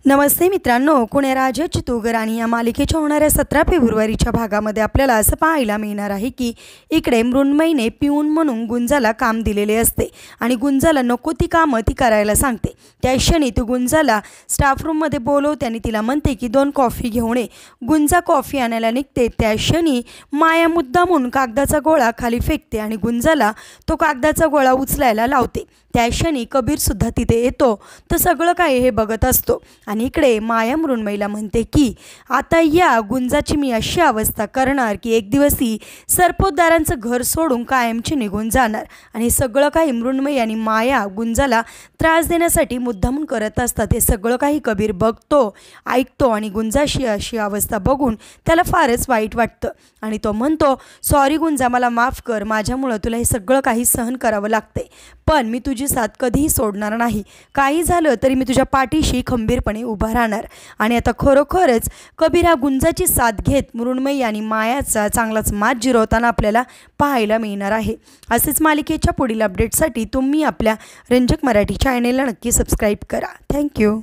नमस्ते मित्रांनो, कोण राजा चितोगर आणि या मालिकेच्या होणाऱ्या 17 फेब्रुवारीच्या भागामध्ये आपल्याला असं पाहायला मिळणार आहे की इकडे मृण्मयीने पिऊन म्हणून गुंजाला काम दिलेले असते आणि गुंजाला नको ती कामं ती करायला सांगते। त्या क्षणी ती गुंजाला स्टाफ रूममध्ये बोलवते आणि तिला म्हणते की 2 कॉफी घेऊन ये। गुंजा कॉफी आणायला निघते। त्या क्षणी माया मुद्दामून कागदाचा गोळा खाली फेकते आणि गुंजाला तो कागदाचा गोळा उचलायला लावते। त्या क्षणी कबीर सुद्धा तिथे येतो। तर सगळं काही हे बघत असतो आणि इकडे माया मृण्मयीला म्हणते की आता या गुंजाची मी अशी अवस्था करणार की एक दिवस ही सरपोतदारांचं घर सोडून कायमची निघून जाणार। आणि सगळं काही मृण्मयी आणि माया गुंजाला त्रास देण्यासाठी मुद्दामून करत असतात। हे सगळं काही कबीर बघतो, ऐकतो आणि गुंजाशी अशी अवस्था बघून त्याला फारच वाईट वाटतं आणि तो म्हणतो, सॉरी गुंजा, मला माफ कर, माझ्यामुळं तुला हे सगळं काही सहन करावं लागते, पण मी तुझी साथ कधीही सोडणार नाही। काही झालं तरी मी तुझ्या पाठीशी खंबीरपणे उभा राहणार। आणि आता खरोखरच कबीर हा गुंजाची साथ घेत मृण्मयी आणि मायाचा चांगलाच मात जिरवताना आपल्याला पाहायला मिळणार आहे। असेच मालिकेच्या पुढील अपडेटसाठी तुम्ही आपल्या रंजक मराठी चॅनेलला नक्की सबस्क्राईब करा। थँक्यू।